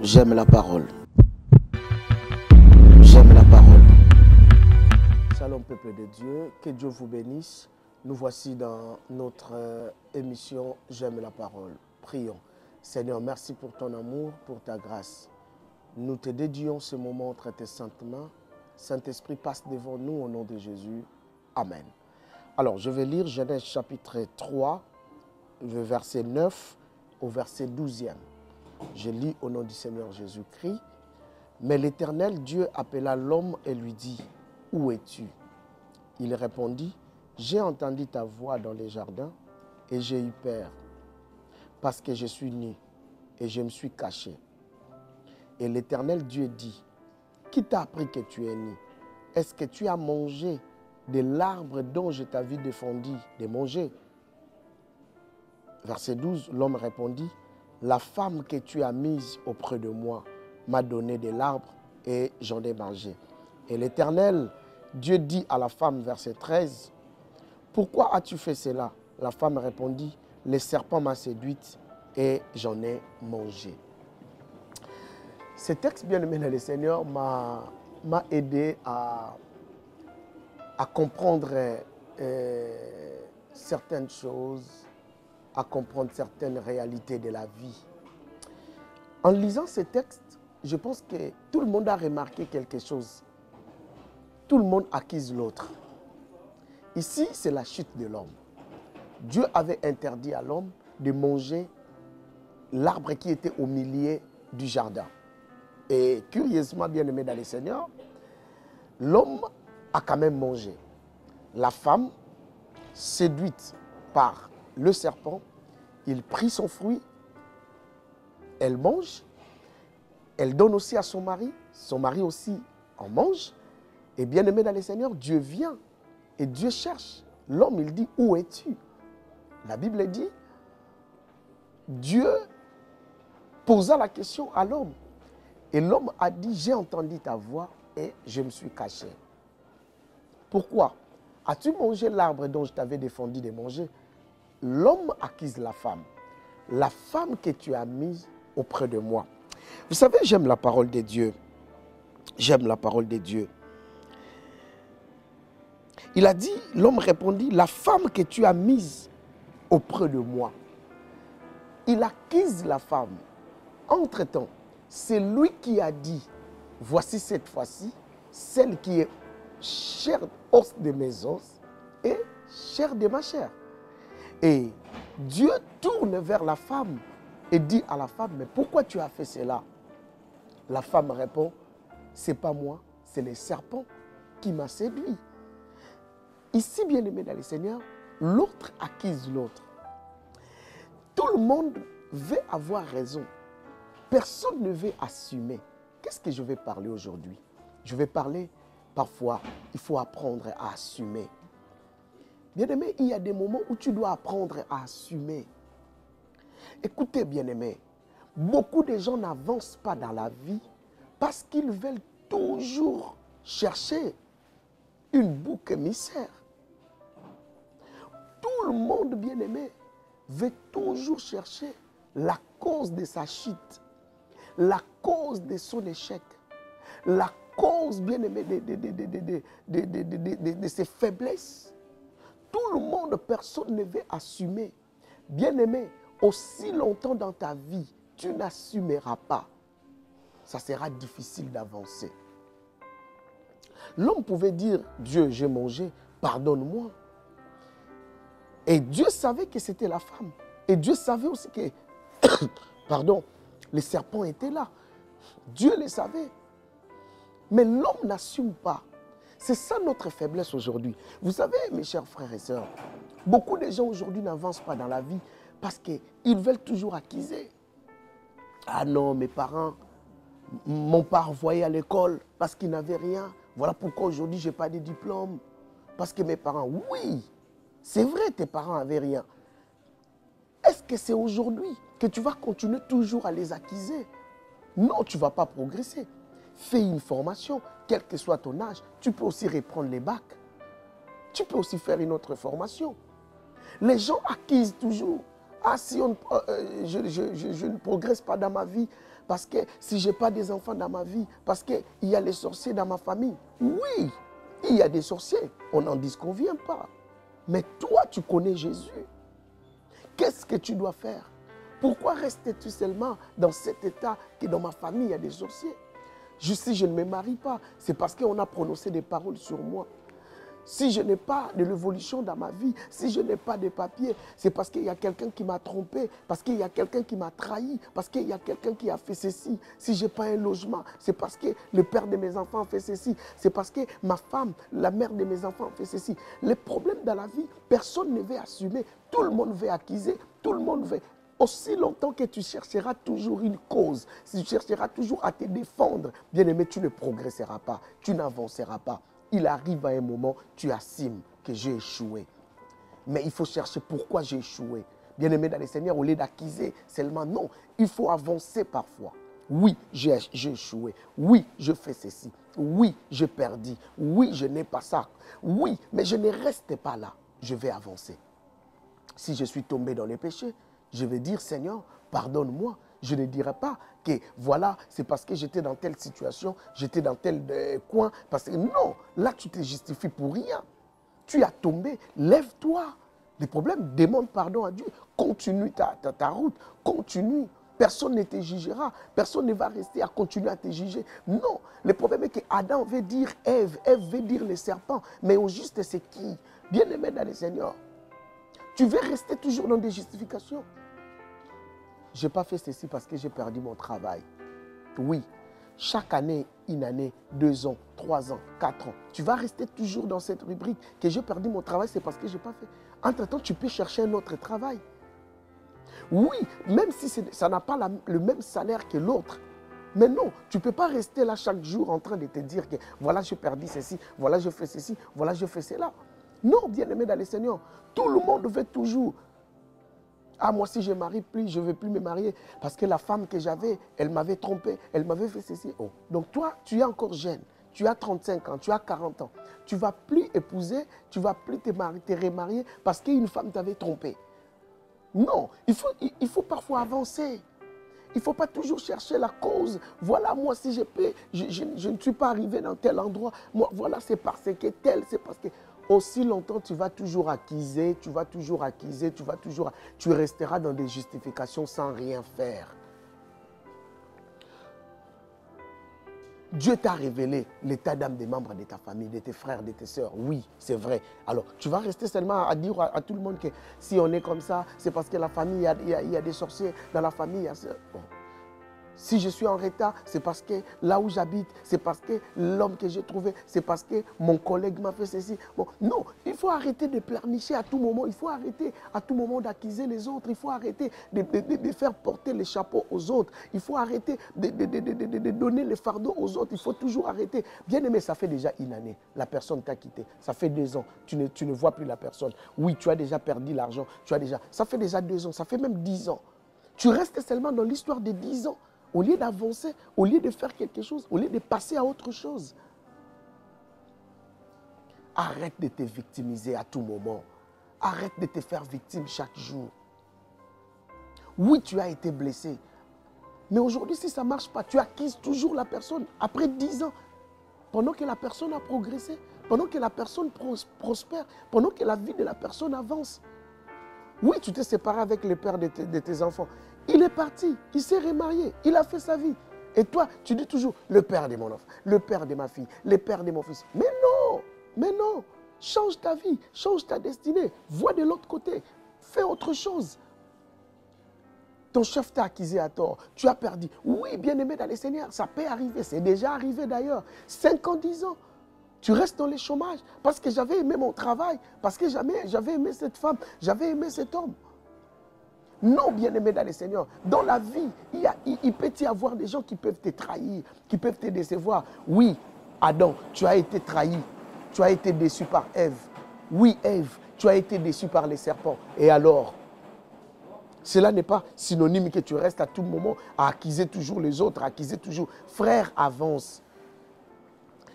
J'aime la parole. J'aime la parole. Shalom peuple de Dieu, que Dieu vous bénisse. Nous voici dans notre émission J'aime la parole. Prions. Seigneur, merci pour ton amour, pour ta grâce. Nous te dédions ce moment entre tes saintes mains. Saint-Esprit, passe devant nous au nom de Jésus. Amen. Alors, je vais lire Genèse chapitre 3, le verset 9 au verset 12e. Je lis au nom du Seigneur Jésus-Christ. Mais l'Éternel Dieu appela l'homme et lui dit, « Où es-tu » Il répondit, « J'ai entendu ta voix dans les jardins et j'ai eu peur, parce que je suis nu et je me suis caché. » Et l'Éternel Dieu dit, « Qui t'a appris que tu es nu? Est-ce que tu as mangé de l'arbre dont je t'avais défendu de manger ?» Verset 12, l'homme répondit, « La femme que tu as mise auprès de moi m'a donné de l'arbre et j'en ai mangé. » Et l'Éternel, Dieu dit à la femme, verset 13, « Pourquoi as-tu fait cela ?» La femme répondit, « Le serpent m'a séduite et j'en ai mangé. » Ce texte, bien-aimé dans le Seigneur, m'a aidé à comprendre certaines choses, à comprendre certaines réalités de la vie. En lisant ce texte, je pense que tout le monde a remarqué quelque chose. Tout le monde accuse l'autre. Ici, c'est la chute de l'homme. Dieu avait interdit à l'homme de manger l'arbre qui était au milieu du jardin. Et curieusement, bien-aimé dans le Seigneur, l'homme a quand même mangé. La femme, séduite par le serpent, il prit son fruit, elle mange, elle donne aussi à son mari aussi en mange. Et bien-aimé dans le Seigneur, Dieu vient et Dieu cherche. L'homme, il dit, « Où es-tu » La Bible dit, Dieu posa la question à l'homme. Et l'homme a dit, « J'ai entendu ta voix et je me suis caché. » Pourquoi? As-tu mangé l'arbre dont je t'avais défendu de manger? L'homme accuse la femme. La femme que tu as mise auprès de moi. Vous savez, j'aime la parole de Dieu. J'aime la parole de Dieu. Il a dit, l'homme répondit, « La femme que tu as mise auprès de moi. » Il accuse la femme. Entre-temps, c'est lui qui a dit, « Voici cette fois-ci, celle qui est chair, os de mes os et chair de ma chair. » Et Dieu tourne vers la femme et dit à la femme, « Mais pourquoi tu as fait cela ?» La femme répond, « Ce n'est pas moi, c'est le serpent qui m'a séduit. » Ici, bien-aimé dans le Seigneur, l'autre accuse l'autre. Tout le monde veut avoir raison. Personne ne veut assumer. Qu'est-ce que je vais parler aujourd'hui? Je vais parler, parfois, il faut apprendre à assumer. Bien-aimé, il y a des moments où tu dois apprendre à assumer. Écoutez, bien-aimé, beaucoup de gens n'avancent pas dans la vie parce qu'ils veulent toujours chercher une bouc émissaire. Tout le monde, bien-aimé, veut toujours chercher la cause de sa chute, la cause de son échec, la cause, bien-aimé, de ses faiblesses. Tout le monde, personne ne veut assumer. Bien-aimé, aussi longtemps dans ta vie, tu n'assumeras pas. Ça sera difficile d'avancer. L'homme pouvait dire, « Dieu, j'ai mangé, pardonne-moi. » Et Dieu savait que c'était la femme. Et Dieu savait aussi que, pardon, les serpents étaient là. Dieu le savait. Mais l'homme n'assume pas. C'est ça notre faiblesse aujourd'hui. Vous savez, mes chers frères et sœurs, beaucoup de gens aujourd'hui n'avancent pas dans la vie parce qu'ils veulent toujours accuser. Ah non, mes parents m'ont pas envoyé à l'école parce qu'ils n'avaient rien. Voilà pourquoi aujourd'hui je n'ai pas de diplôme. Parce que mes parents, oui, c'est vrai, tes parents n'avaient rien. Est-ce que c'est aujourd'hui que tu vas continuer toujours à les accuser? Non, tu ne vas pas progresser. Fais une formation, quel que soit ton âge. Tu peux aussi reprendre les bacs. Tu peux aussi faire une autre formation. Les gens accusent toujours. Ah, si je ne progresse pas dans ma vie parce que si je n'ai pas des enfants dans ma vie, parce qu'il y a les sorciers dans ma famille. Oui, il y a des sorciers, on n'en disconvient pas. Mais toi, tu connais Jésus. Qu'est-ce que tu dois faire? Pourquoi restes-tu seulement dans cet état que dans ma famille, il y a des sorciers? Si je ne me marie pas, c'est parce qu'on a prononcé des paroles sur moi. Si je n'ai pas de l'évolution dans ma vie, si je n'ai pas de papiers, c'est parce qu'il y a quelqu'un qui m'a trompé, parce qu'il y a quelqu'un qui m'a trahi, parce qu'il y a quelqu'un qui a fait ceci. Si je n'ai pas un logement, c'est parce que le père de mes enfants a fait ceci. C'est parce que ma femme, la mère de mes enfants a fait ceci. Les problèmes dans la vie, personne ne veut assumer. Tout le monde veut accuser, tout le monde veut... Aussi longtemps que tu chercheras toujours une cause, si tu chercheras toujours à te défendre, bien aimé, tu ne progresseras pas, tu n'avanceras pas. Il arrive à un moment, tu assumes que j'ai échoué. Mais il faut chercher pourquoi j'ai échoué. Bien aimé dans le Seigneur, au lieu d'accuser seulement, non, il faut avancer parfois. Oui, j'ai échoué. Oui, je fais ceci. Oui, je perdis. Oui, je n'ai pas ça. Oui, mais je ne reste pas là. Je vais avancer. Si je suis tombé dans les péchés, je vais dire, Seigneur, pardonne-moi. Je ne dirai pas que voilà, c'est parce que j'étais dans telle situation, j'étais dans tel coin. Parce que non, là tu te justifies pour rien. Tu as tombé, lève-toi. Les problèmes, demande pardon à Dieu. Continue ta route, continue. Personne ne te jugera. Personne ne va rester à continuer à te juger. Non, le problème est que Adam veut dire Ève, Ève veut dire le serpent. Mais au juste, c'est qui? Bien-aimé dans le Seigneur. Tu veux rester toujours dans des justifications. Je n'ai pas fait ceci parce que j'ai perdu mon travail. Oui, chaque année, une année, 2 ans, 3 ans, 4 ans, tu vas rester toujours dans cette rubrique que j'ai perdu mon travail, c'est parce que je n'ai pas fait. Entre-temps, tu peux chercher un autre travail. Oui, même si ça n'a pas le même salaire que l'autre. Mais non, tu ne peux pas rester là chaque jour en train de te dire que voilà, j'ai perdu ceci, voilà, je fais ceci, voilà, je fais cela. Non, bien-aimé dans le Seigneur, tout le monde veut toujours. Ah, moi, si je ne marie plus, je ne veux plus me marier. Parce que la femme que j'avais, elle m'avait trompé, elle m'avait fait ceci. Oh. Donc toi, tu es encore jeune. Tu as 35 ans, tu as 40 ans. Tu ne vas plus épouser, tu ne vas plus te remarier parce qu'une femme t'avait trompé. Non, il faut parfois avancer. Il ne faut pas toujours chercher la cause. Voilà, moi, si je peux, je ne suis pas arrivé dans tel endroit. Moi, voilà, c'est parce que tel, c'est parce que... Aussi longtemps, tu vas toujours accuser, tu resteras dans des justifications sans rien faire. Dieu t'a révélé l'état d'âme des membres de ta famille, de tes frères, de tes sœurs. Oui, c'est vrai. Alors, tu vas rester seulement à dire à tout le monde que si on est comme ça, c'est parce que la famille, il y a des sorciers dans la famille. Il y a... Bon. Si je suis en retard, c'est parce que là où j'habite, c'est parce que l'homme que j'ai trouvé, c'est parce que mon collègue m'a fait ceci. Bon, non, il faut arrêter de pleurnicher à tout moment. Il faut arrêter à tout moment d'accuser les autres. Il faut arrêter de faire porter les chapeaux aux autres. Il faut arrêter de donner les fardeaux aux autres. Il faut toujours arrêter. Bien aimé, ça fait déjà une année. La personne t'a quitté. Ça fait 2 ans. Tu ne vois plus la personne. Oui, tu as déjà perdu l'argent. Ça fait déjà 2 ans. Ça fait même 10 ans. Tu restes seulement dans l'histoire de 10 ans. Au lieu d'avancer, au lieu de faire quelque chose, au lieu de passer à autre chose. Arrête de te victimiser à tout moment. Arrête de te faire victime chaque jour. Oui, tu as été blessé. Mais aujourd'hui, si ça ne marche pas, tu accuses toujours la personne. Après 10 ans, pendant que la personne a progressé, pendant que la personne prospère, pendant que la vie de la personne avance. Oui, tu t'es séparé avec le père de tes enfants. Il est parti, il s'est remarié, il a fait sa vie. Et toi, tu dis toujours, le père de mon enfant, le père de ma fille, le père de mon fils. Mais non, change ta vie, change ta destinée, vois de l'autre côté, fais autre chose. Ton chef t'a accusé à tort, tu as perdu. Oui, bien-aimé dans le Seigneur, ça peut arriver, c'est déjà arrivé d'ailleurs. 5 ans, 10 ans. Tu restes dans le chômage parce que j'avais aimé mon travail, parce que j'avais aimé cette femme, j'avais aimé cet homme. Non, bien-aimé dans le Seigneur. Dans la vie, il peut y avoir des gens qui peuvent te trahir, qui peuvent te décevoir. Oui, Adam, tu as été trahi. Tu as été déçu par Ève. Oui, Ève, tu as été déçu par les serpents. Et alors, cela n'est pas synonyme que tu restes à tout moment à accuser toujours les autres, à accuser toujours. Frère, avance.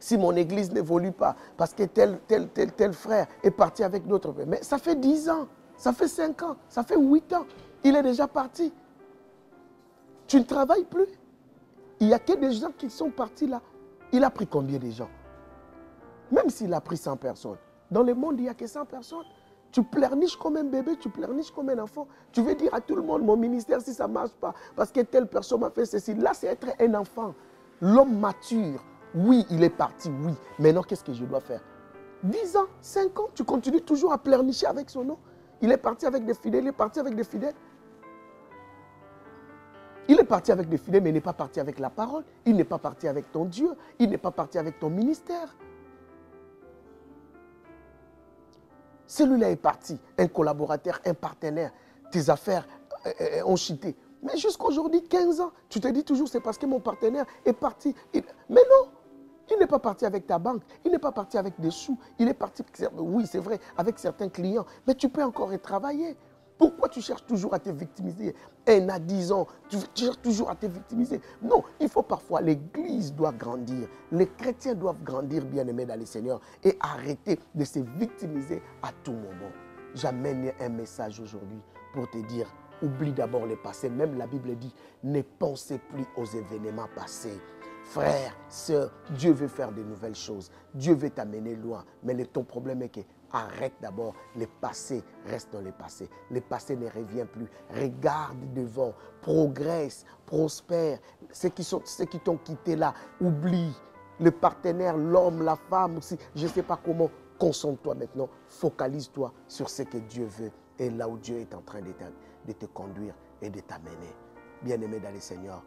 Si mon église n'évolue pas, parce que tel frère est parti avec d'autres frères. Mais ça fait 10 ans, ça fait 5 ans, ça fait 8 ans. Il est déjà parti. Tu ne travailles plus. Il n'y a que des gens qui sont partis là. Il a pris combien de gens? Même s'il a pris 100 personnes. Dans le monde, il n'y a que 100 personnes. Tu pleurniches comme un bébé, tu pleurniches comme un enfant. Tu veux dire à tout le monde, mon ministère, si ça ne marche pas, parce que telle personne m'a fait ceci. Là, c'est être un enfant. L'homme mature, oui, il est parti, oui. Maintenant, qu'est-ce que je dois faire? 10 ans, 5 ans, tu continues toujours à pleurnicher avec son nom. Il est parti avec des fidèles, il est parti avec des fidèles. Il est parti avec des fidèles, mais il n'est pas parti avec la parole. Il n'est pas parti avec ton Dieu. Il n'est pas parti avec ton ministère. Celui-là est parti, un collaborateur, un partenaire. Tes affaires ont chuté. Mais jusqu'aujourd'hui, 15 ans, tu te dis toujours, c'est parce que mon partenaire est parti. Mais non, il n'est pas parti avec ta banque. Il n'est pas parti avec des sous. Il est parti, oui, c'est vrai, avec certains clients. Mais tu peux encore y travailler. Pourquoi tu cherches toujours à te victimiser? Un à 10 ans, tu cherches toujours à te victimiser. Non, il faut parfois, l'Église doit grandir. Les chrétiens doivent grandir, bien-aimés dans le Seigneur, et arrêter de se victimiser à tout moment. J'amène un message aujourd'hui pour te dire, oublie d'abord le passé. Même la Bible dit, ne pensez plus aux événements passés. Frère, sœur, Dieu veut faire de nouvelles choses. Dieu veut t'amener loin. Mais ton problème est que arrête d'abord. Le passé reste dans le passé. Le passé ne revient plus. Regarde devant. Progresse. Prospère. Ceux qui t'ont quitté là, oublie. Le partenaire, l'homme, la femme aussi. Je ne sais pas comment. Concentre-toi maintenant. Focalise-toi sur ce que Dieu veut. Et là où Dieu est en train de te conduire et de t'amener. Bien-aimé dans le Seigneur.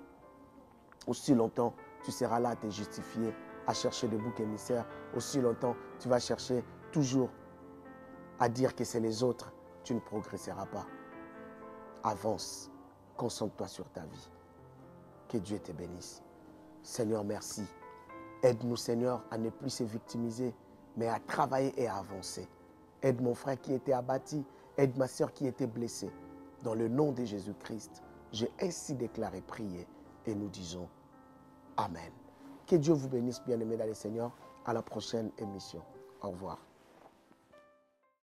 Aussi longtemps, tu seras là à te justifier, à chercher des boucs émissaires. Aussi longtemps, tu vas chercher toujours à dire que c'est les autres. Tu ne progresseras pas. Avance. Concentre-toi sur ta vie. Que Dieu te bénisse. Seigneur, merci. Aide-nous, Seigneur, à ne plus se victimiser, mais à travailler et à avancer. Aide mon frère qui était abattu. Aide ma soeur qui était blessée. Dans le nom de Jésus-Christ, j'ai ainsi déclaré, prié, et nous disons Amen. Que Dieu vous bénisse, bien-aimés dans le Seigneur. À la prochaine émission. Au revoir.